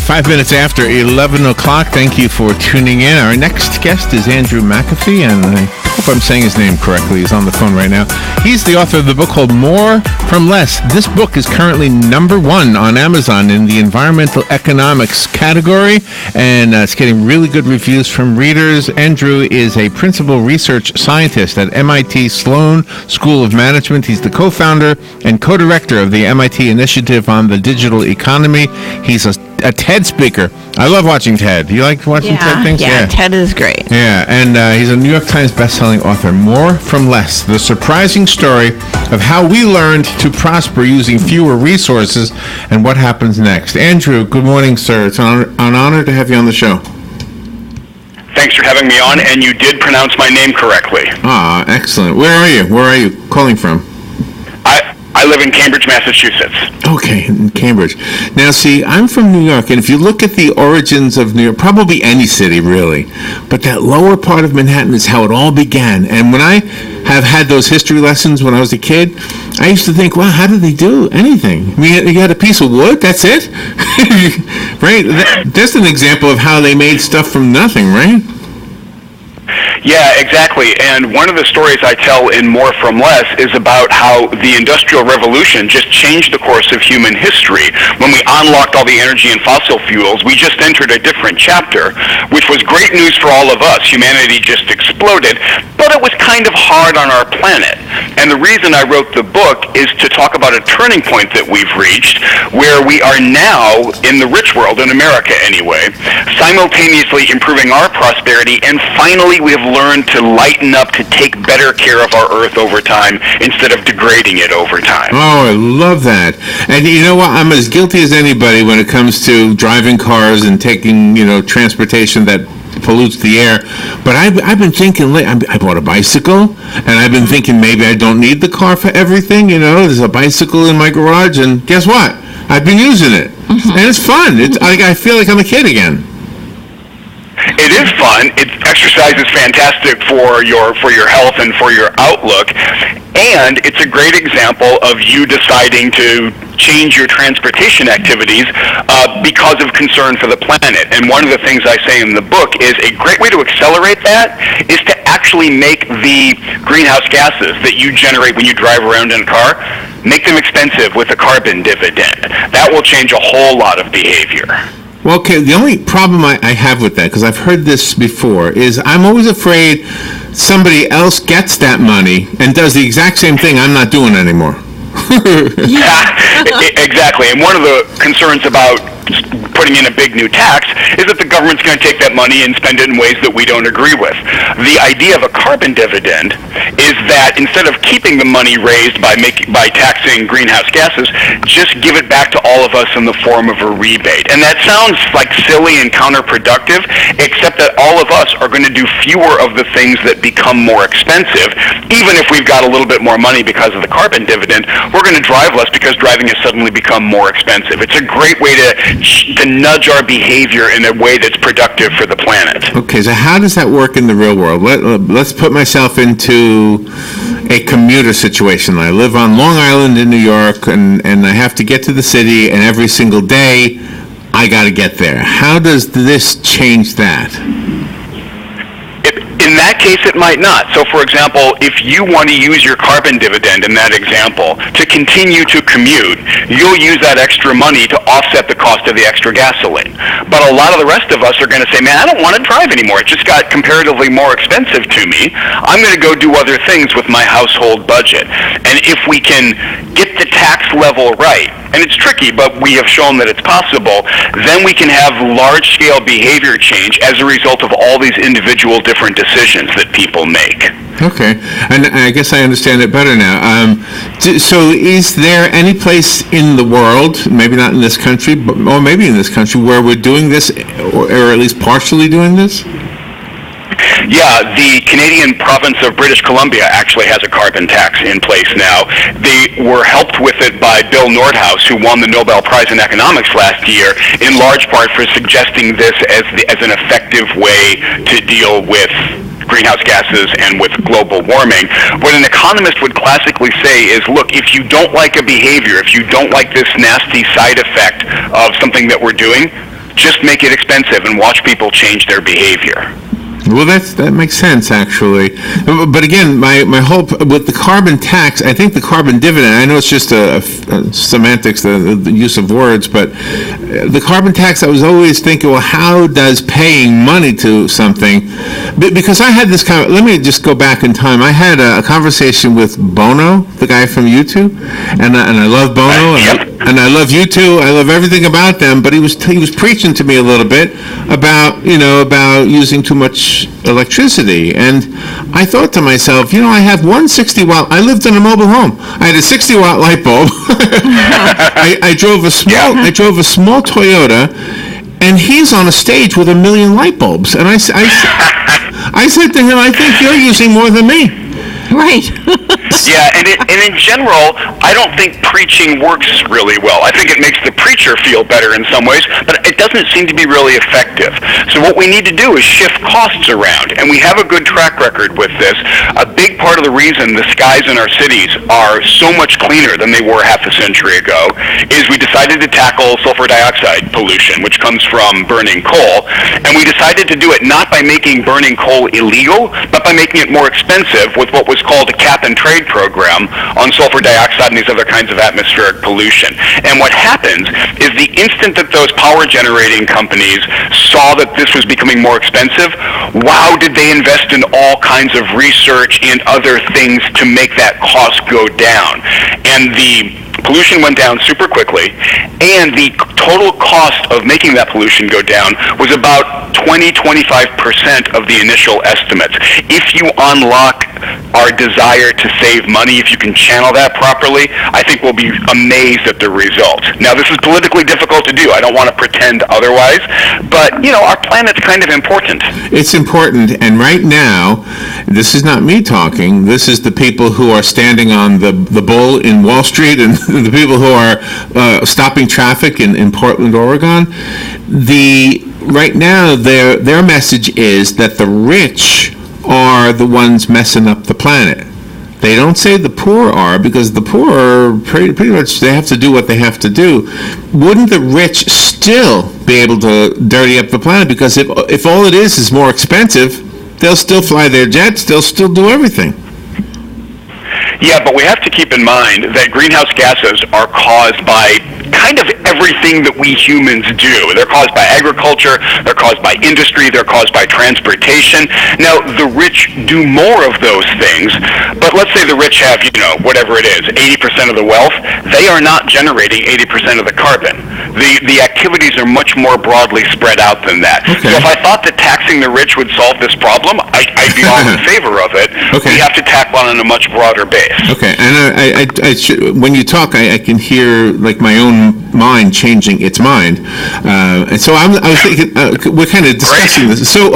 right, 5 minutes after 11 o'clock. Thank you for tuning in. Our next guest is Andrew McAfee, and I hope I'm saying his name correctly. He's on the phone right now. He's the author of the book called More from Less. This book is currently #1 on Amazon in the environmental economics category, and it's getting really good reviews from readers. Andrew is a principal research scientist at MIT Sloan School of Management. He's the co-founder and co-director of the MIT Initiative on the Digital Economy. He's a TED speaker. I love watching TED. Do you like watching TED things? Yeah, TED is great. Yeah, and he's a New York Times bestselling author. More from Less, the surprising story of how we learned to prosper using fewer resources and what happens next. Andrew, good morning, sir. It's an honor to have you on the show. Thanks for having me on, and you did pronounce my name correctly. Ah, excellent. Where are you? Where are you calling from? I live in Cambridge, Massachusetts. Okay, in Cambridge. Now, see, I'm from New York, and if you look at the origins of New York, probably any city, really, but that lower part of Manhattan is how it all began. And when I have had those history lessons when I was a kid, I used to think, wow, how did they do anything? I mean, you had a piece of wood, that's it? Right? That's an example of how they made stuff from nothing, right? Yeah, exactly. And one of the stories I tell in More from Less is about how the Industrial Revolution just changed the course of human history. When we unlocked all the energy and fossil fuels, we just entered a different chapter, which was great news for all of us. Humanity just exploded, but it was kind of hard on our planet. And the reason I wrote the book is to talk about a turning point that we've reached, where we are now, in the rich world, in America anyway, simultaneously improving our prosperity, and finally we have learned to lighten up, to take better care of our Earth over time instead of degrading it over time. Oh, I love that. And you know what? I'm as guilty as anybody when it comes to driving cars and taking, transportation that pollutes the air. But I've been thinking, I bought a bicycle, and I've been thinking maybe I don't need the car for everything. There's a bicycle in my garage, and guess what? I've been using it. Mm-hmm. And it's fun. I feel like I'm a kid again. It is fun. Exercise is fantastic for your health and for your outlook, and it's a great example of you deciding to change your transportation activities because of concern for the planet. And one of the things I say in the book is a great way to accelerate that is to actually make the greenhouse gases that you generate when you drive around in a car, make them expensive with a carbon dividend. That will change a whole lot of behavior. Well, okay, the only problem I have with that, because I've heard this before, is I'm always afraid somebody else gets that money and does the exact same thing I'm not doing anymore. Exactly. And one of the concerns about putting in a big new tax is that the government's going to take that money and spend it in ways that we don't agree with. The idea of a carbon dividend is that instead of keeping the money raised by taxing greenhouse gases, just give it back to all of us in the form of a rebate. And that sounds like silly and counterproductive, except that all of us are going to do fewer of the things that become more expensive. Even if we've got a little bit more money because of the carbon dividend, we're going to drive less because driving has suddenly become more expensive. It's a great way to nudge our behavior in a way that's productive for the planet. Okay, so how does that work in the real world? Let's put myself into a commuter situation. I live on Long Island in New York, and I have to get to the city, and every single day I got to get there. How does this change that? In that case, it might not. So, for example, if you want to use your carbon dividend in that example to continue to commute, you'll use that extra money to offset the cost of the extra gasoline. But a lot of the rest of us are going to say, man, I don't want to drive anymore. It just got comparatively more expensive to me. I'm going to go do other things with my household budget. And if we can get the tax level right, and it's tricky, but we have shown that it's possible, then we can have large-scale behavior change as a result of all these individual different decisions that people make. Okay, and I guess I understand it better now. So is there any place in the world, maybe not in this country, or maybe in this country, where we're doing this, or at least partially doing this? Yeah, the Canadian province of British Columbia actually has a carbon tax in place now. They were helped with it by Bill Nordhaus, who won the Nobel Prize in Economics last year, in large part for suggesting this as an effective way to deal with greenhouse gases and with global warming. What an economist would classically say is, look, if you don't like a behavior, if you don't like this nasty side effect of something that we're doing, just make it expensive and watch people change their behavior. Well, that makes sense, actually. But again, my hope with the carbon tax, I think the carbon dividend, I know it's just a semantics, the use of words, but the carbon tax, I was always thinking, well, how does paying money to something, because I had this let me just go back in time. I had a conversation with Bono, the guy from U2, and I love Bono, and I love U2, I love everything about them, but he was preaching to me a little bit about using too much electricity, and I thought to myself, I have one 60-watt. I lived in a mobile home. I had a 60-watt light bulb. I drove a small Toyota, and he's on a stage with 1 million light bulbs. And I said to him, I think you're using more than me. Right. Yeah, and in general, I don't think preaching works really well. I think it makes the preacher feel better in some ways, but it doesn't seem to be really effective. So what we need to do is shift costs around, and we have a good track record with this. A big part of the reason the skies in our cities are so much cleaner than they were half a century ago is we decided to tackle sulfur dioxide pollution, which comes from burning coal, and we decided to do it not by making burning coal illegal, but by making it more expensive with what was called a cap-and-trade program on sulfur dioxide and these other kinds of atmospheric pollution. And what happens is the instant that those power-generating companies saw that this was becoming more expensive, wow, did they invest in all kinds of research and other things to make that cost go down. And the pollution went down super quickly, and the total cost of making that pollution go down was about 20-25% of the initial estimates. If you unlock our desire to save money, if you can channel that properly, I think we'll be amazed at the results. Now, this is politically difficult to do. I don't want to pretend otherwise, but, our planet's kind of important. It's important, and right now, this is not me talking. This is the people who are standing on the bull in Wall Street and the people who are stopping traffic in Portland, Oregon. Right now, their message is that the rich are the ones messing up the planet. They don't say the poor are, because the poor are pretty much, they have to do what they have to do. Wouldn't the rich still be able to dirty up the planet? Because if all it is more expensive, they'll still fly their jets, they'll still do everything. Yeah, but we have to keep in mind that greenhouse gases are caused by kind of everything that we humans do. They're caused by agriculture, they're caused by industry, they're caused by transportation. Now, the rich do more of those things, but let's say the rich have, whatever it is, 80% of the wealth. They are not generating 80% of the carbon. The activities are much more broadly spread out than that. Okay. So if I thought that taxing the rich would solve this problem, I'd be all in favor of it. Okay. We have to tackle it on a much broader base. Okay, and when you talk, I can hear like my own mind changing its mind, and so I was thinking we're kind of discussing this. So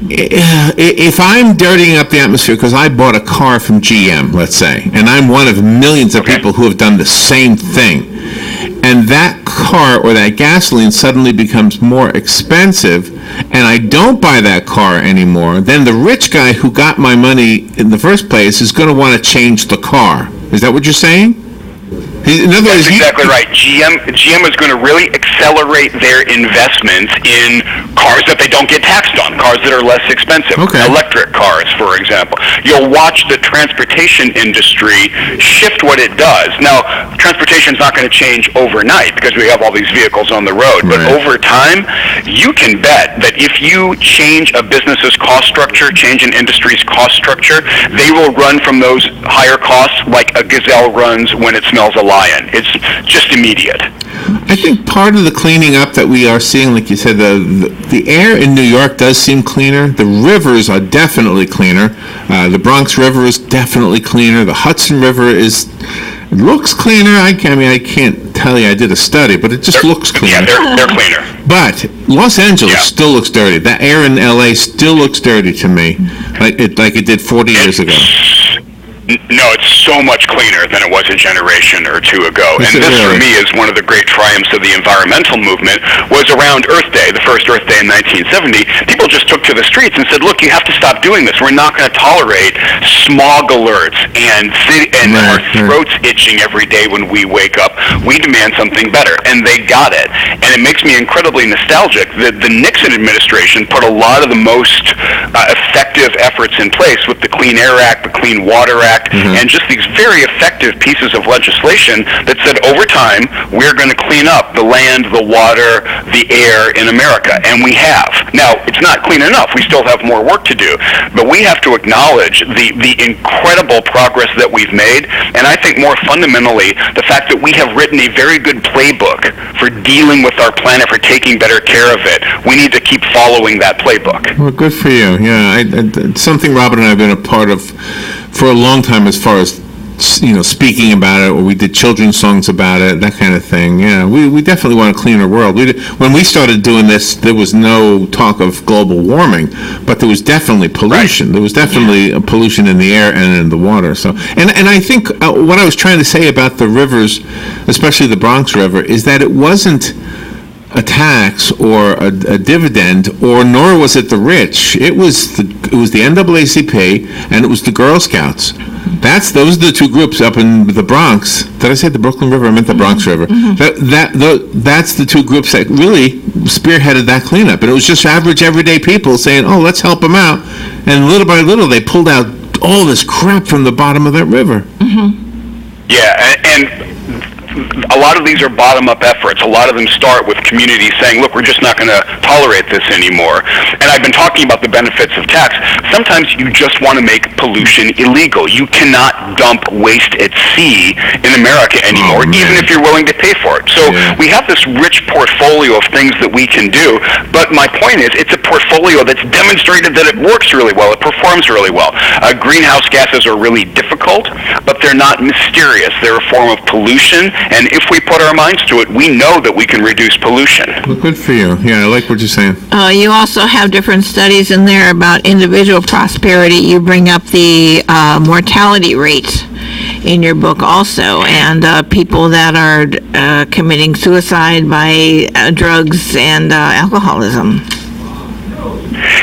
if I'm dirtying up the atmosphere because I bought a car from GM, let's say, and I'm one of millions of people who have done the same thing, and that car or that gasoline suddenly becomes more expensive, and I don't buy that car anymore, then the rich guy who got my money in the first place is going to want to change the car. Is that what you're saying? In other words, that's exactly right. GM is going to really accelerate their investments in cars that they don't get taxed on, cars that are less expensive, electric cars, for example. You'll watch the transportation industry shift what it does. Now, transportation is not going to change overnight because we have all these vehicles on the road, but over time, you can bet that if you change a business's cost structure, change an industry's cost structure, they will run from those higher costs like a gazelle runs when it smells a lion. It's just immediate. I think part of the cleaning up that we are seeing, like you said, the air in New York does seem cleaner. The rivers are definitely cleaner. The Bronx River is definitely cleaner. The Hudson River looks cleaner. I can't tell you. I did a study, but it just looks cleaner. Yeah, they're cleaner. But Los Angeles still looks dirty. That air in LA still looks dirty to me, like it did 40 years ago. No, it's so much cleaner than it was a generation or two ago. And this, for me, is one of the great triumphs of the environmental movement, was around Earth Day, the first Earth Day in 1970. People just took to the streets and said, look, you have to stop doing this. We're not going to tolerate smog alerts and our throats itching every day when we wake up. We demand something better, and they got it. And it makes me incredibly nostalgic that the Nixon administration put a lot of the most effective efforts in place with the Clean Air Act, the Clean Water Act, and just these very effective pieces of legislation that said over time we're going to clean up the land, the water, the air in America, and we have. Now, it's not clean enough. We still have more work to do, but we have to acknowledge the incredible progress that we've made, and I think more fundamentally, the fact that we have written a very good playbook for dealing with our planet, for taking better care of it. We need to keep following that playbook. Well, good for you. Yeah, it's something Robin and I have been a part of for a long time, as far as speaking about it, or we did children's songs about it, that kind of thing. Yeah, we definitely want a cleaner world. When we started doing this, there was no talk of global warming, but there was definitely pollution. Right. There was definitely pollution in the air and in the water. So, and I think what I was trying to say about the rivers, especially the Bronx River, is that it wasn't a tax or a dividend, or nor was it the rich. It was the NAACP and it was the Girl Scouts. Those are the two groups up in the Bronx. Did I say the Brooklyn River? I meant the Bronx River. That's the two groups that really spearheaded that cleanup. And it was just average, everyday people saying, "Oh, let's help them out." And little by little, they pulled out all this crap from the bottom of that river. Yeah, and a lot of these are bottom-up efforts. A lot of them start with communities saying, look, we're just not going to tolerate this anymore. And I've been talking about the benefits of tax. Sometimes you just want to make pollution illegal. You cannot dump waste at sea in America anymore, even if you're willing to pay for it. So we have this rich portfolio of things that we can do, but my point is it's a portfolio that's demonstrated that it works really well, it performs really well. Greenhouse gases are really difficult, but they're not mysterious. They're a form of pollution, and if we put our minds to it, we know that we can reduce pollution. Well, good for you. Yeah, I like what you're saying. You also have different studies in there about individual prosperity. You bring up the mortality rate in your book also, and people that are committing suicide by drugs and alcoholism.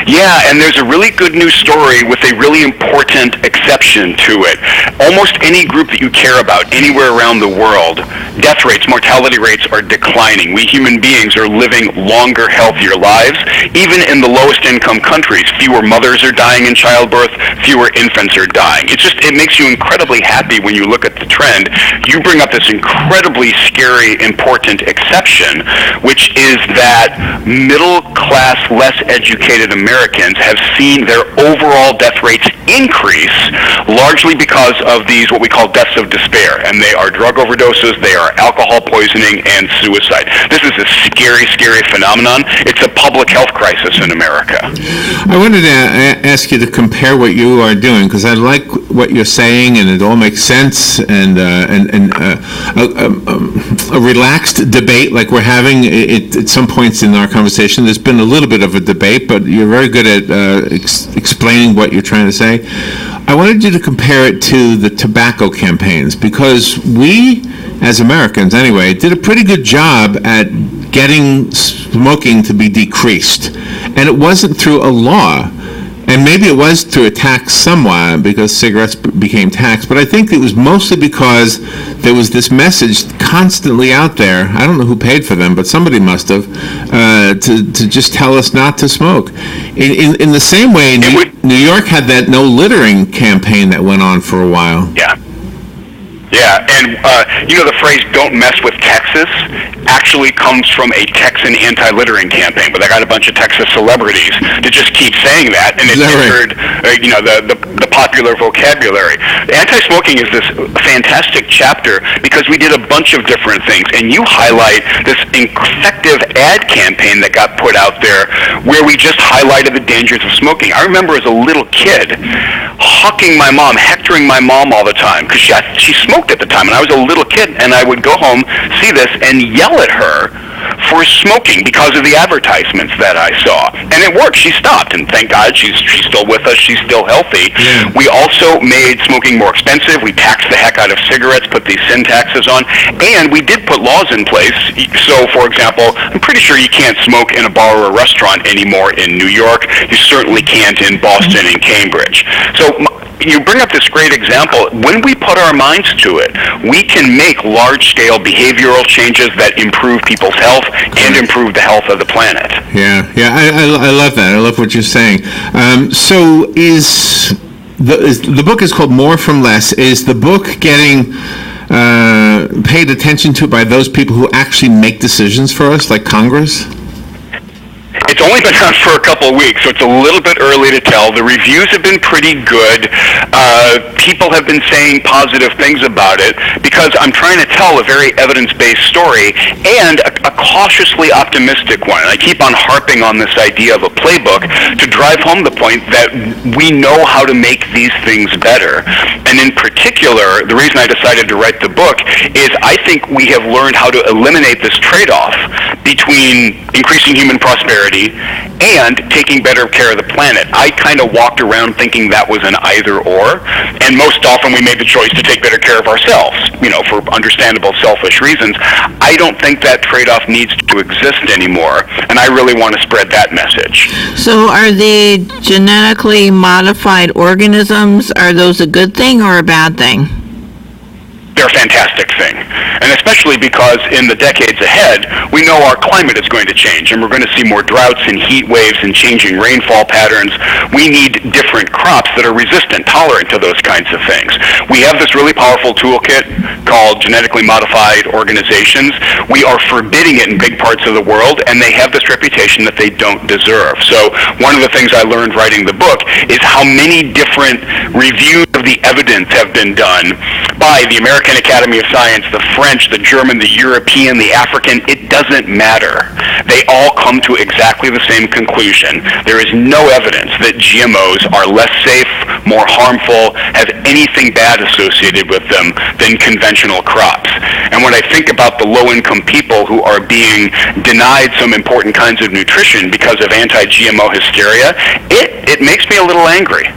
Yeah, and there's a really good news story with a really important exception to it. Almost any group that you care about, anywhere around the world, death rates, mortality rates are declining. We human beings are living longer, healthier lives. Even in the lowest income countries, fewer mothers are dying in childbirth, fewer infants are dying. It makes you incredibly happy when you look at the trend. You bring up this incredibly scary, important exception, which is that middle class, less educated Americans have seen their overall death rates increase, largely because of these what we call deaths of despair, and they are drug overdoses, they are alcohol poisoning, and suicide. This is a scary, scary phenomenon. It's a public health crisis in America. I wanted to ask you to compare what you are doing, because I like what you're saying, and it all makes sense, and a relaxed debate like we're having at some points in our conversation. There's been a little bit of a debate, but you're very good at explaining what you're trying to say. I wanted you to compare it to the tobacco campaigns, because we, as Americans anyway, did a pretty good job at getting smoking to be decreased. And it wasn't through a law. And maybe it was through a tax somewhat, because cigarettes became taxed, but I think it was mostly because there was this message constantly out there. I don't know who paid for them, but somebody must have, to just tell us not to smoke. In the same way, New York had that no littering campaign that went on for a while. Yeah, and the phrase "don't mess with Texas" actually comes from a Texan anti-littering campaign, but I got a bunch of Texas celebrities to just keep saying that, and it entered the popular vocabulary. Anti-smoking is this fantastic chapter because we did a bunch of different things, and you highlight this effective ad campaign that got put out there where we just highlighted the dangers of smoking. I remember as a little kid hectoring my mom all the time, because she smoked at the time, and I was a little kid, and I would go home, see this, and yell at her for smoking because of the advertisements that I saw. And it worked. She stopped, and thank God she's still with us. She's still healthy. Yeah. We also made smoking more expensive. We taxed the heck out of cigarettes, put these sin taxes on, and we did put laws in place. So, for example, I'm pretty sure you can't smoke in a bar or a restaurant anymore in New York. You certainly can't in Boston and Cambridge. So you bring up this great example. When we put our minds to it, we can make large-scale behavioral changes that improve people's health and improve the health of the planet. Yeah, I love that. I love what you're saying. So the book is called More from Less. Is the book getting paid attention to by those people who actually make decisions for us, like Congress? It's only been out for a couple of weeks, so it's a little bit early to tell. The reviews have been pretty good. People have been saying positive things about it because I'm trying to tell a very evidence-based story and a cautiously optimistic one. And I keep on harping on this idea of a playbook to drive home the point that we know how to make these things better. And in particular, the reason I decided to write the book is I think we have learned how to eliminate this trade-off between increasing human prosperity and taking better care of the planet. I kind of walked around thinking that was an either-or, and most often we made the choice to take better care of ourselves, for understandable selfish reasons. I don't think that trade-off needs to exist anymore, and I really want to spread that message. So are the genetically modified organisms, are those a good thing or a bad thing? They're a fantastic thing, and especially because in the decades ahead, we know our climate is going to change, and we're going to see more droughts and heat waves and changing rainfall patterns. We need different crops that are resistant, tolerant to those kinds of things. We have this really powerful toolkit called genetically modified organizations. We are forbidding it in big parts of the world, and they have this reputation that they don't deserve. So one of the things I learned writing the book is how many different reviews of the evidence have been done by the American Academy of Science, the French, the German, the European, the African. It doesn't matter. They all come to exactly the same conclusion. There is no evidence that GMOs are less safe, more harmful, have anything bad associated with them than conventional crops. And when I think about the low-income people who are being denied some important kinds of nutrition because of anti-GMO hysteria, it makes me a little angry.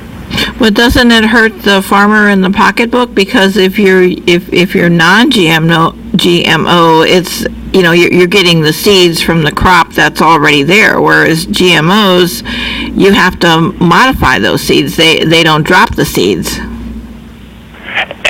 But doesn't it hurt the farmer in the pocketbook? Because if you're non-GMO, it's you're getting the seeds from the crop that's already there. Whereas GMOs, you have to modify those seeds. They don't drop the seeds.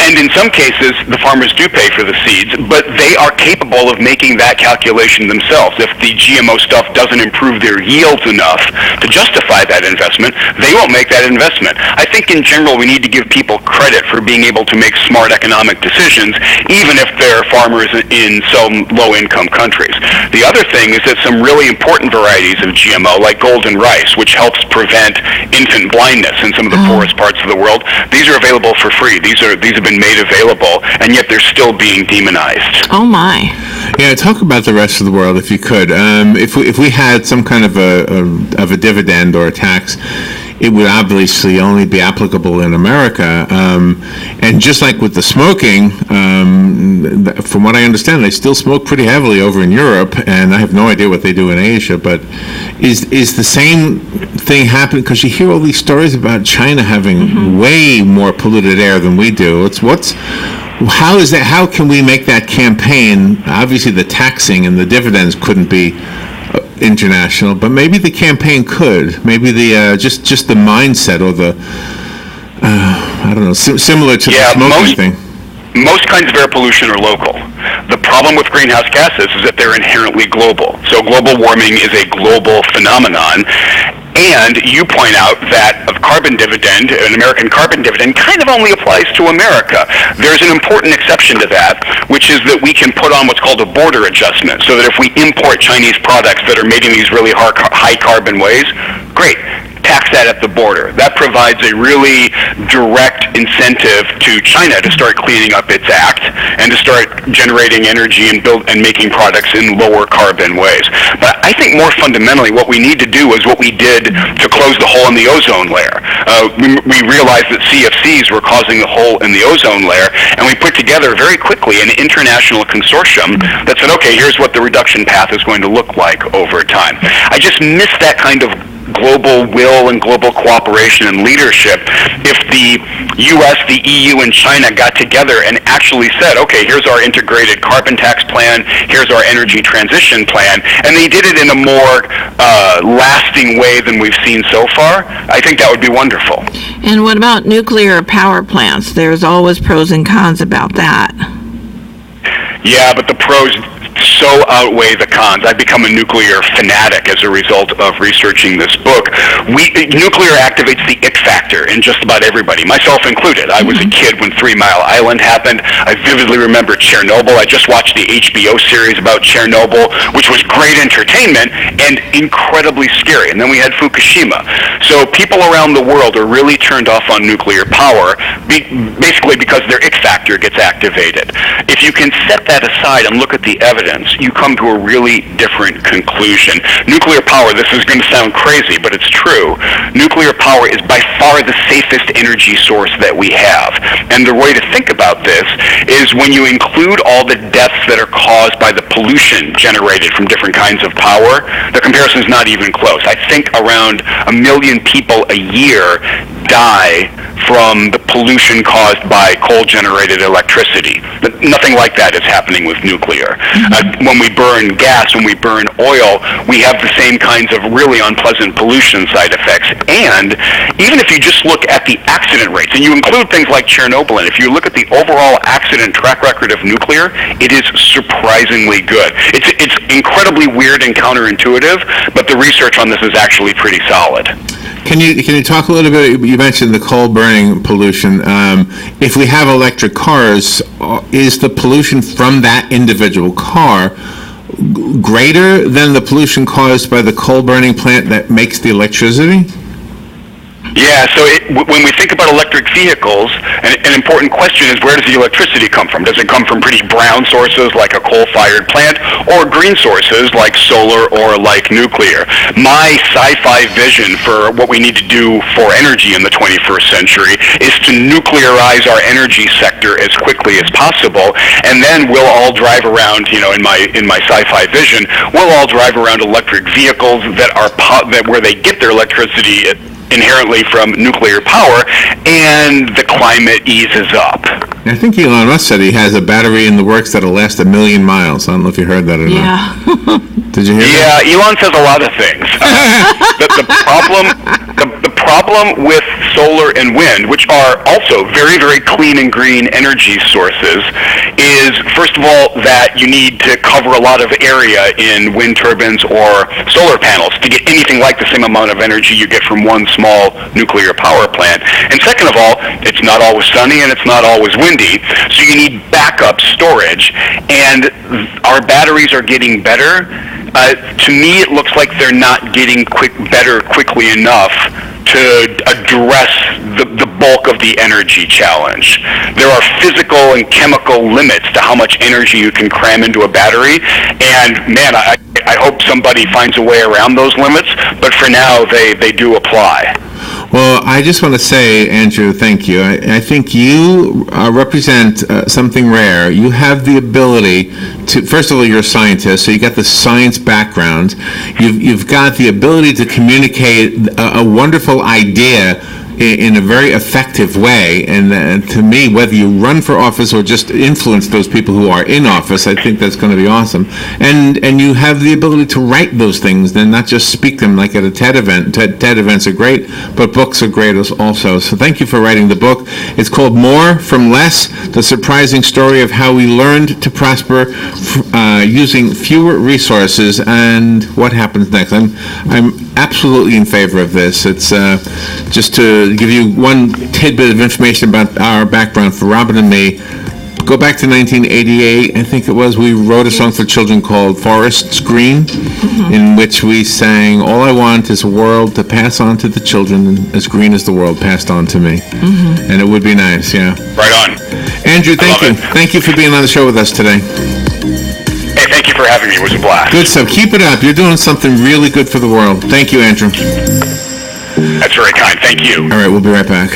And in some cases, the farmers do pay for the seeds, but they are capable of making that calculation themselves. If the GMO stuff doesn't improve their yields enough to justify that investment, they won't make that investment. I think in general, we need to give people credit for being able to make smart economic decisions, even if they're farmers in some low-income countries. The other thing is that some really important varieties of GMO, like golden rice, which helps prevent infant blindness in some of the poorest parts of the world, these are available for free. These have been made available, and yet they're still being demonized. Oh my! Yeah, talk about the rest of the world if you could. If we had some kind of a dividend or a tax, it would obviously only be applicable in America. And just like with the smoking, from what I understand, they still smoke pretty heavily over in Europe, and I have no idea what they do in Asia. But is the same thing happening? Because you hear all these stories about China having way more polluted air than we do. How is that? How can we make that campaign? Obviously, the taxing and the dividends couldn't be international, but maybe the campaign could. Maybe the just the mindset or the I don't know, similar to the smoking thing. Most kinds of air pollution are local. The problem with greenhouse gases is that they're inherently global. So global warming is a global phenomenon. And you point out that a carbon dividend, an American carbon dividend, kind of only applies to America. There's an important exception to that, which is that we can put on what's called a border adjustment, so that if we import Chinese products that are made in these really high carbon ways, great. Tax that at the border. That provides a really direct incentive to China to start cleaning up its act and to start generating energy and making products in lower carbon ways. But I think more fundamentally what we need to do is what we did to close the hole in the ozone layer. We realized that CFCs were causing the hole in the ozone layer, and we put together very quickly an international consortium that said, okay, here's what the reduction path is going to look like over time. I just miss that kind of global will and global cooperation and leadership if the U.S., the EU, and China got together and actually said, okay, here's our integrated carbon tax plan, here's our energy transition plan, and they did it in a more lasting way than we've seen so far. I think that would be wonderful. And what about nuclear power plants? There's always pros and cons about that. Yeah, but the pros so outweigh the cons. I've become a nuclear fanatic as a result of researching this book. Nuclear activates the it factor in just about everybody, myself included. I was a kid when 3 Mile Island happened. I vividly remember Chernobyl. I just watched the HBO series about Chernobyl, which was great entertainment and incredibly scary. And then we had Fukushima. So people around the world are really turned off on nuclear power, basically because their it factor gets activated. If you can set that aside and look at the evidence, you come to a really different conclusion. Nuclear power, this is going to sound crazy, but it's true. Nuclear power is by far the safest energy source that we have. And the way to think about this is when you include all the deaths that are caused by the pollution generated from different kinds of power, the comparison is not even close. I think around 1 million people a year die from the pollution caused by coal-generated electricity. But nothing like that is happening with nuclear. When we burn gas, when we burn oil, we have the same kinds of really unpleasant pollution side effects. And even if you just look at the accident rates, and you include things like Chernobyl, and if you look at the overall accident track record of nuclear, it is surprisingly good. It's incredibly weird and counterintuitive, but the research on this is actually pretty solid. Can you talk a little bit? You mentioned the coal burning pollution. If we have electric cars, is the pollution from that individual car greater than the pollution caused by the coal burning plant that makes the electricity? Yeah, so when we think about electric vehicles, an important question is, where does the electricity come from? Does it come from pretty brown sources like a coal-fired plant, or green sources like solar or like nuclear? My sci-fi vision for what we need to do for energy in the 21st century is to nuclearize our energy sector as quickly as possible, and then we'll all drive around, in my sci-fi vision, we'll all drive around electric vehicles that are where they get their electricity inherently from nuclear power, and the climate eases up. I think Elon Musk said he has a battery in the works that'll last 1 million miles. I don't know if you heard that or not. Yeah. Did you hear that? Yeah, Elon says a lot of things. The problem with solar and wind, which are also very, very clean and green energy sources, is, first of all, that you need to cover a lot of area in wind turbines or solar panels to get anything like the same amount of energy you get from one small nuclear power plant. And second of all, it's not always sunny and it's not always windy, so you need backup storage. And our batteries are getting better. To me, it looks like they're not getting better quickly enough to address the bulk of the energy challenge. There are physical and chemical limits to how much energy you can cram into a battery, and man, I hope somebody finds a way around those limits, but for now, they do apply. Well, I just want to say, Andrew, thank you. I think you represent something rare. You have the ability to, first of all, you're a scientist, so you got the science background. You've got the ability to communicate a wonderful idea in a very effective way, and to me, whether you run for office or just influence those people who are in office, I think that's going to be awesome. And you have the ability to write those things, and not just speak them like at a TED event. TED events are great, but books are great also. So thank you for writing the book. It's called More from Less: The Surprising Story of How We Learned to Prosper Using Fewer Resources and What Happens Next. I'm absolutely in favor of this. It's just to give you one tidbit of information about our background for Robin and me. Go back to 1988, I think it was, we wrote a song for children called Forests Green, in which we sang, all I want is a world to pass on to the children as green as the world passed on to me. And it would be nice, yeah. Right on. Andrew, thank you. Thank you for being on the show with us today. Hey, thank you for having me. It was a blast. Good stuff. Keep it up. You're doing something really good for the world. Thank you, Andrew. That's very kind. Thank you. All right, we'll be right back.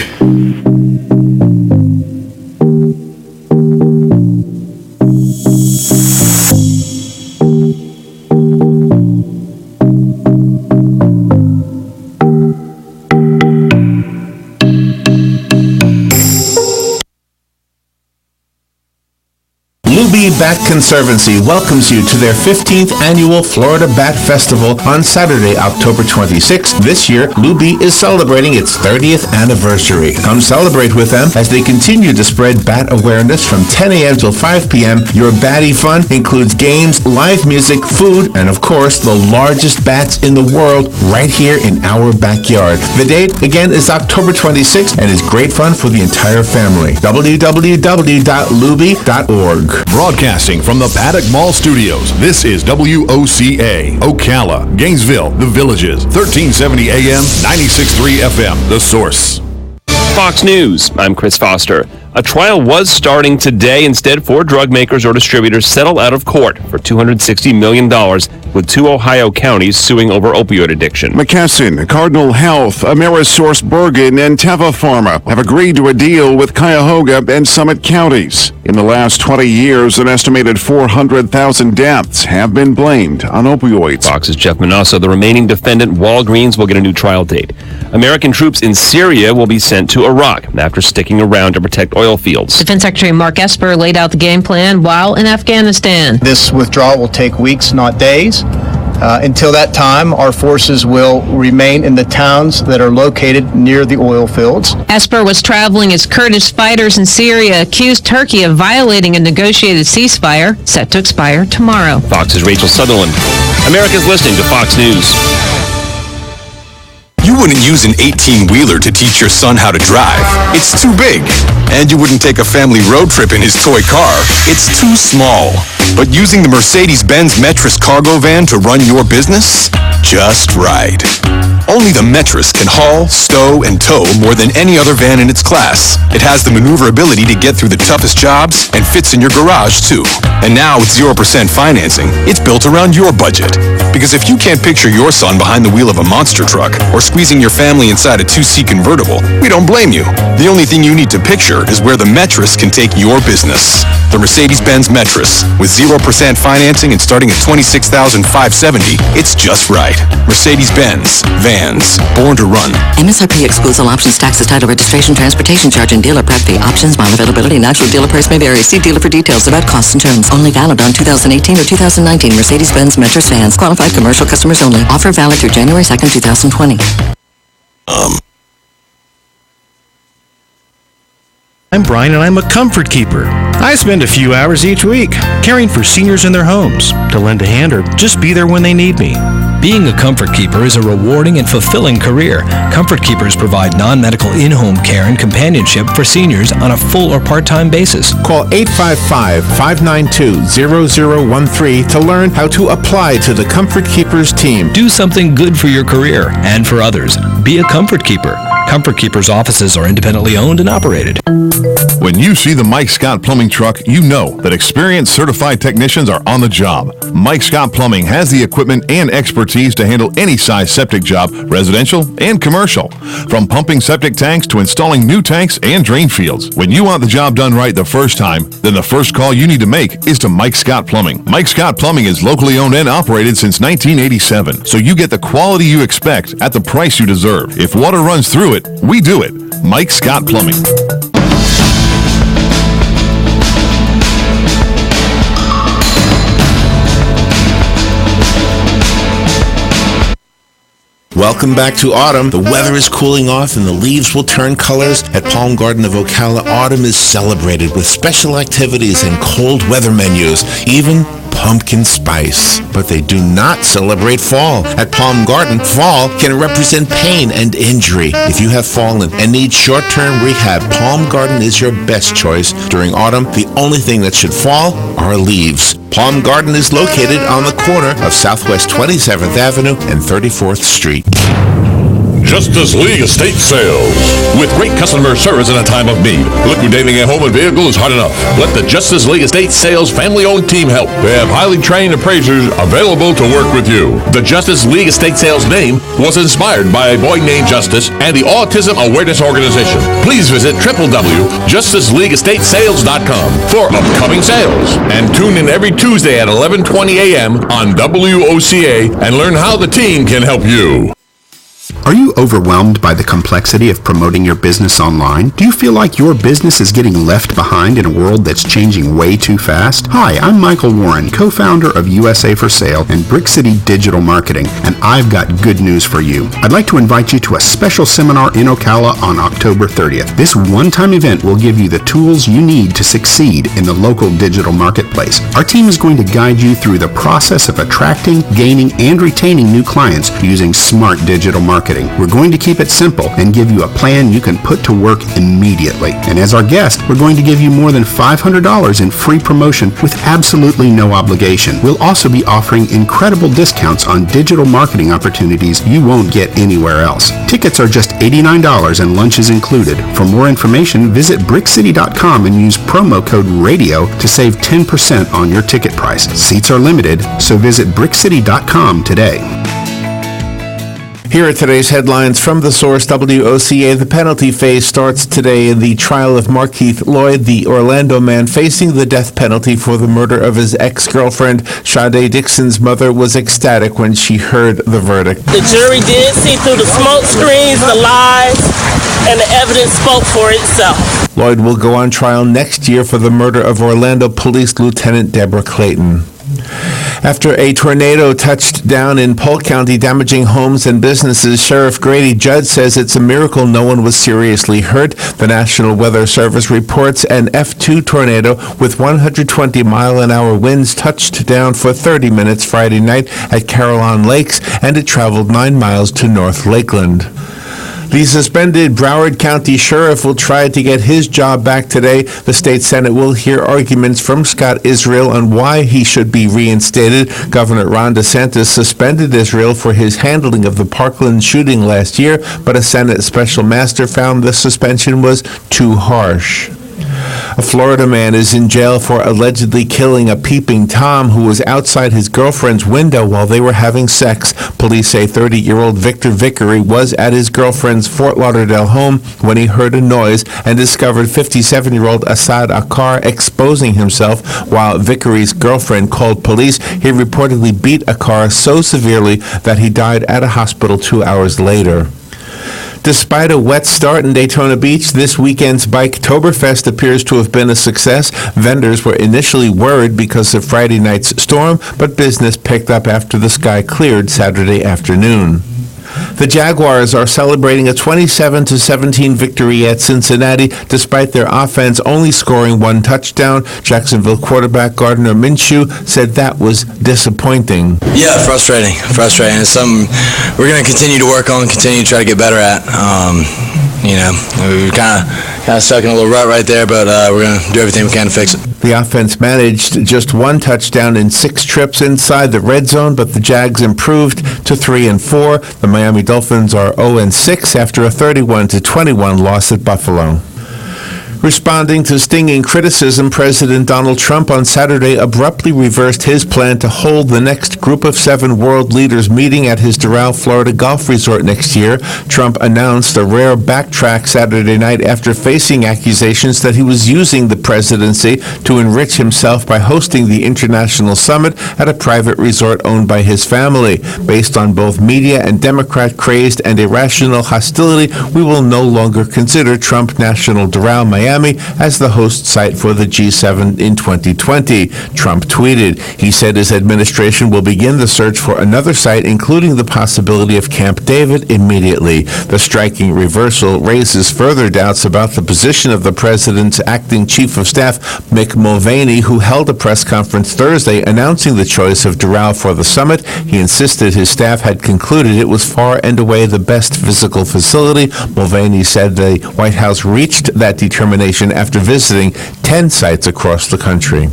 Luby Bat Conservancy welcomes you to their 15th annual Florida Bat Festival on Saturday, October 26th. This year, Luby is celebrating its 30th anniversary. Come celebrate with them as they continue to spread bat awareness from 10 a.m. till 5 p.m. Your batty fun includes games, live music, food, and of course, the largest bats in the world right here in our backyard. The date, again, is October 26th and is great fun for the entire family. www.luby.org. Broadcasting from the Paddock Mall Studios, this is WOCA, Ocala, Gainesville, The Villages, 1370 AM, 96.3 FM, The Source. Fox News, I'm Chris Foster. A trial was starting today. Instead, 4 drug makers or distributors settled out of court for $260 million, with 2 Ohio counties suing over opioid addiction. McKesson, Cardinal Health, Amerisource Bergen, and Teva Pharma have agreed to a deal with Cuyahoga and Summit counties. In the last 20 years, an estimated 400,000 deaths have been blamed on opioids. Fox's Jeff Manasseh. The remaining defendant, Walgreens, will get a new trial date. American troops in Syria will be sent to Iraq after sticking around to protect oil fields. Defense Secretary Mark Esper laid out the game plan while in Afghanistan. This withdrawal will take weeks, not days. Until that time, our forces will remain in the towns that are located near the oil fields. Esper was traveling as Kurdish fighters in Syria accused Turkey of violating a negotiated ceasefire set to expire tomorrow. Fox's Rachel Sutherland. America's listening to Fox News. You wouldn't use an 18-wheeler to teach your son how to drive. It's too big. And you wouldn't take a family road trip in his toy car. It's too small. But using the Mercedes-Benz Metris cargo van to run your business? Just right. Only the Metris can haul, stow, and tow more than any other van in its class. It has the maneuverability to get through the toughest jobs and fits in your garage, too. And now with 0% financing, it's built around your budget. Because if you can't picture your son behind the wheel of a monster truck or squeezing your family inside a 2-seat convertible, we don't blame you. The only thing you need to picture is where the Metris can take your business. The Mercedes-Benz Metris. With 0% financing and starting at $26,570, it's just right. Mercedes-Benz. Vans. Born to run. MSRP excludes all options, taxes, title, registration, transportation charge, and dealer prep fee. Options, model availability, and actual dealer price may vary. See dealer for details about costs and terms. Only valid on 2018 or 2019 Mercedes-Benz Metris vans. Qualified commercial customers only. Offer valid through January 2nd, 2020. I'm Brian, and I'm a comfort keeper. I spend a few hours each week caring for seniors in their homes, to lend a hand or just be there when they need me. Being a comfort keeper is a rewarding and fulfilling career. Comfort keepers provide non-medical in-home care and companionship for seniors on a full or part-time basis. Call 855-592-0013 to learn how to apply to the Comfort Keepers team. Do something good for your career and for others. Be a comfort keeper. Comfort Keepers offices are independently owned and operated. When you see the Mike Scott Plumbing truck, you know that experienced certified technicians are on the job. Mike Scott Plumbing has the equipment and expertise to handle any size septic job, residential and commercial. From pumping septic tanks to installing new tanks and drain fields. When you want the job done right the first time, then the first call you need to make is to Mike Scott Plumbing. Mike Scott Plumbing is locally owned and operated since 1987, so you get the quality you expect at the price you deserve. If water runs through it, we do it. Mike Scott Plumbing. Welcome back to autumn. The weather is cooling off and the leaves will turn colors. At Palm Garden of Ocala, autumn is celebrated with special activities and cold weather menus, even pumpkin spice. But they do not celebrate fall. At Palm Garden, fall can represent pain and injury. If you have fallen and need short-term rehab, Palm Garden is your best choice. During autumn, the only thing that should fall are leaves. Palm Garden is located on the corner of Southwest 27th Avenue and 34th Street. Justice League Estate Sales. With great customer service in a time of need, liquidating a home and vehicle is hard enough. Let the Justice League Estate Sales family-owned team help. They have highly trained appraisers available to work with you. The Justice League Estate Sales name was inspired by a boy named Justice and the Autism Awareness Organization. Please visit www.justiceleagueestatesales.com for upcoming sales. And tune in every Tuesday at 11:20 a.m. on WOCA and learn how the team can help you. Are you overwhelmed by the complexity of promoting your business online? Do you feel like your business is getting left behind in a world that's changing way too fast? Hi, I'm Michael Warren, co-founder of USA for Sale and Brick City Digital Marketing, and I've got good news for you. I'd like to invite you to a special seminar in Ocala on October 30th. This one-time event will give you the tools you need to succeed in the local digital marketplace. Our team is going to guide you through the process of attracting, gaining, and retaining new clients using smart digital marketing. We're going to keep it simple and give you a plan you can put to work immediately. And as our guest, we're going to give you more than $500 in free promotion with absolutely no obligation. We'll also be offering incredible discounts on digital marketing opportunities you won't get anywhere else. Tickets are just $89 and lunch is included. For more information, visit brickcity.com and use promo code RADIO to save 10% on your ticket price. Seats are limited, so visit brickcity.com today. Here are today's headlines from the source WOCA. The penalty phase starts today in the trial of Markeith Lloyd, the Orlando man facing the death penalty for the murder of his ex-girlfriend. Sade Dixon's mother was ecstatic when she heard the verdict. The jury did see through the smoke screens, the lies, and the evidence spoke for itself. Lloyd will go on trial next year for the murder of Orlando Police Lieutenant Deborah Clayton. After a tornado touched down in Polk County, damaging homes and businesses, Sheriff Grady Judd says it's a miracle no one was seriously hurt. The National Weather Service reports an F2 tornado with 120-mile-an-hour winds touched down for 30 minutes Friday night at Carillon Lakes, and it traveled 9 miles to North Lakeland. The suspended Broward County Sheriff will try to get his job back today. The state Senate will hear arguments from Scott Israel on why he should be reinstated. Governor Ron DeSantis suspended Israel for his handling of the Parkland shooting last year, but a Senate special master found the suspension was too harsh. A Florida man is in jail for allegedly killing a peeping Tom who was outside his girlfriend's window while they were having sex. Police say 30-year-old Victor Vickery was at his girlfriend's Fort Lauderdale home when he heard a noise and discovered 57-year-old Assad Akar exposing himself. While Vickery's girlfriend called police, he reportedly beat Akar so severely that he died at a hospital 2 hours later. Despite a wet start in Daytona Beach, this weekend's Biketoberfest appears to have been a success. Vendors were initially worried because of Friday night's storm, but business picked up after the sky cleared Saturday afternoon. The Jaguars are celebrating a 27-17 victory at Cincinnati, despite their offense only scoring one touchdown. Jacksonville quarterback Gardner Minshew said that was disappointing. Yeah, frustrating. It's something we're going to continue to work on, continue to try to get better at. We're kind of stuck in a little rut right there, but we're going to do everything we can to fix it. The offense managed just one touchdown in 6 trips inside the red zone, but the Jags improved to 3-4. The Miami Dolphins are 0-6 after a 31-21 loss at Buffalo. Responding to stinging criticism, President Donald Trump on Saturday abruptly reversed his plan to hold the next Group of 7 world leaders meeting at his Doral, Florida golf resort next year. Trump announced a rare backtrack Saturday night after facing accusations that he was using the presidency to enrich himself by hosting the international summit at a private resort owned by his family. Based on both media and Democrat-crazed and irrational hostility, we will no longer consider Trump National Doral, Miami, as the host site for the G7 in 2020. Trump tweeted. He said his administration will begin the search for another site, including the possibility of Camp David, immediately. The striking reversal raises further doubts about the position of the president's acting chief of staff, Mick Mulvaney, who held a press conference Thursday announcing the choice of Doral for the summit. He insisted his staff had concluded it was far and away the best physical facility. Mulvaney said the White House reached that determination after visiting 10 sites across the country.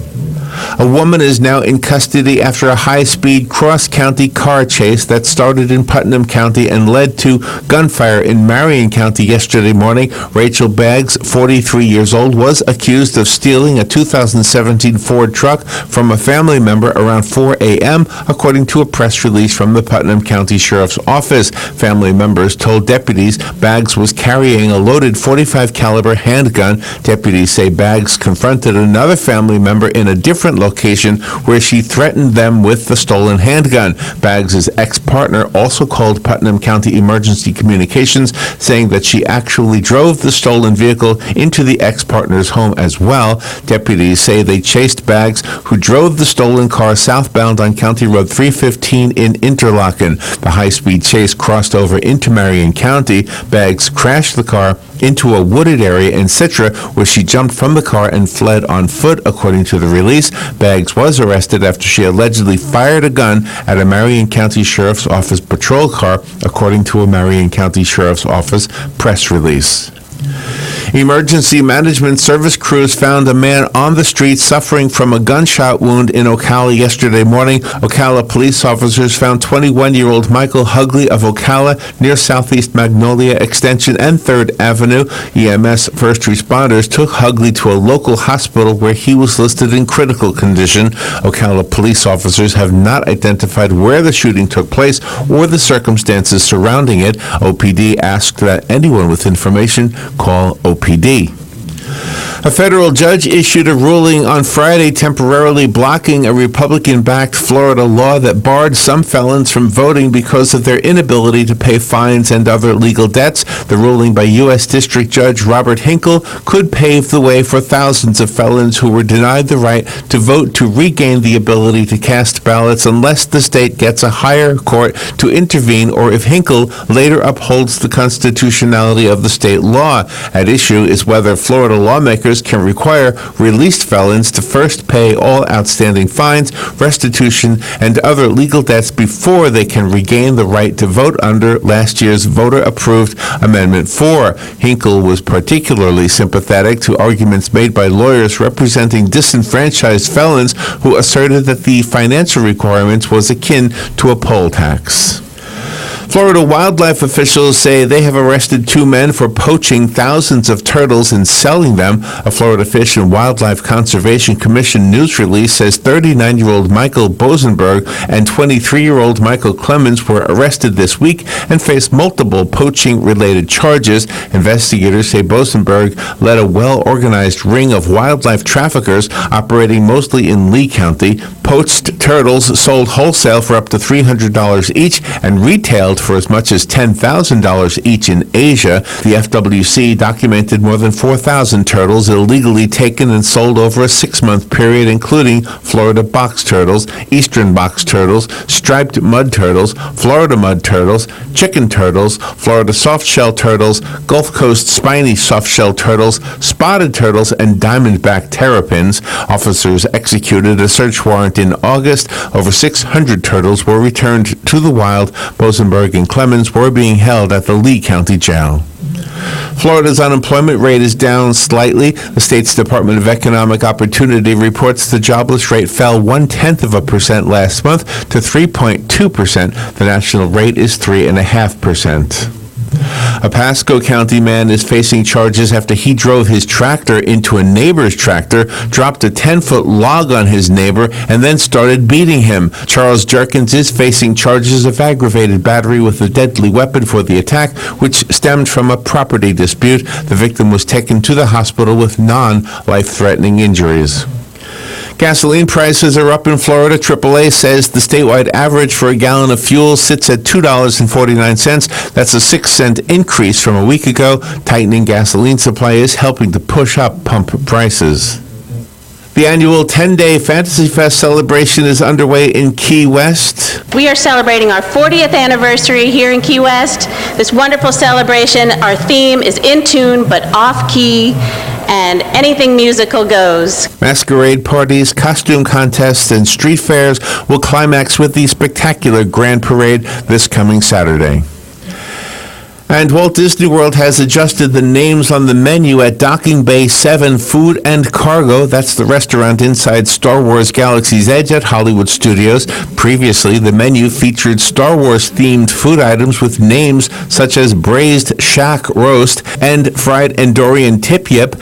A woman is now in custody after a high-speed cross-county car chase that started in Putnam County and led to gunfire in Marion County yesterday morning. Rachel Baggs, 43 years old, was accused of stealing a 2017 Ford truck from a family member around 4 a.m., according to a press release from the Putnam County Sheriff's Office. Family members told deputies Baggs was carrying a loaded .45 caliber handgun. Deputies say Baggs confronted another family member in a different restaurant location where she threatened them with the stolen handgun. Baggs' ex-partner also called Putnam County Emergency Communications, saying that she actually drove the stolen vehicle into the ex-partner's home as well. Deputies say they chased Baggs, who drove the stolen car southbound on County Road 315 in Interlaken. The high-speed chase crossed over into Marion County. Baggs crashed the car into a wooded area in Citra, where she jumped from the car and fled on foot, according to the release. Baggs was arrested after she allegedly fired a gun at a Marion County Sheriff's Office patrol car, according to a Marion County Sheriff's Office press release. Emergency management service crews found a man on the street suffering from a gunshot wound in Ocala yesterday morning. Ocala police officers found 21-year-old Michael Hugley of Ocala near Southeast Magnolia Extension and 3rd Avenue. EMS first responders took Hugley to a local hospital where he was listed in critical condition. Ocala police officers have not identified where the shooting took place or the circumstances surrounding it. OPD asked that anyone with information call OPD. A federal judge issued a ruling on Friday temporarily blocking a Republican-backed Florida law that barred some felons from voting because of their inability to pay fines and other legal debts. The ruling by U.S. District Judge Robert Hinkle could pave the way for thousands of felons who were denied the right to vote to regain the ability to cast ballots unless the state gets a higher court to intervene or if Hinkle later upholds the constitutionality of the state law. At issue is whether Florida lawmakers can require released felons to first pay all outstanding fines, restitution, and other legal debts before they can regain the right to vote under last year's voter-approved Amendment 4. Hinkle was particularly sympathetic to arguments made by lawyers representing disenfranchised felons who asserted that the financial requirements was akin to a poll tax. Florida wildlife officials say they have arrested 2 men for poaching thousands of turtles and selling them. A Florida Fish and Wildlife Conservation Commission news release says 39-year-old Michael Bosenberg and 23-year-old Michael Clemens were arrested this week and face multiple poaching-related charges. Investigators say Bosenberg led a well-organized ring of wildlife traffickers operating mostly in Lee County. Poached turtles sold wholesale for up to $300 each and retailed for as much as $10,000 each in Asia. The FWC documented more than 4,000 turtles illegally taken and sold over a 6-month period, including Florida box turtles, eastern box turtles, striped mud turtles, Florida mud turtles, chicken turtles, Florida softshell turtles, Gulf Coast spiny softshell turtles, spotted turtles, and diamondback terrapins. Officers executed a search warrant in August. Over 600 turtles were returned to the wild. Bosenberg and Clemens were being held at the Lee County Jail. Florida's unemployment rate is down slightly. The state's Department of Economic Opportunity reports the jobless rate fell 0.1% last month to 3.2%. The national rate is 3.5%. A Pasco County man is facing charges after he drove his tractor into a neighbor's tractor, dropped a 10-foot log on his neighbor, and then started beating him. Charles Jerkins is facing charges of aggravated battery with a deadly weapon for the attack, which stemmed from a property dispute. The victim was taken to the hospital with non-life-threatening injuries. Gasoline prices are up in Florida. AAA says the statewide average for a gallon of fuel sits at $2.49. That's a 6-cent increase from a week ago. Tightening gasoline supply is helping to push up pump prices. The annual 10-day Fantasy Fest celebration is underway in Key West. We are celebrating our 40th anniversary here in Key West. This wonderful celebration, our theme is in tune but off-key, and anything musical goes. Masquerade parties, costume contests, and street fairs will climax with the spectacular Grand Parade this coming Saturday. And Walt Disney World has adjusted the names on the menu at Docking Bay 7 Food and Cargo. That's the restaurant inside Star Wars Galaxy's Edge at Hollywood Studios. Previously, the menu featured Star Wars-themed food items with names such as Braised Shack Roast and Fried Andorian Tip Yip.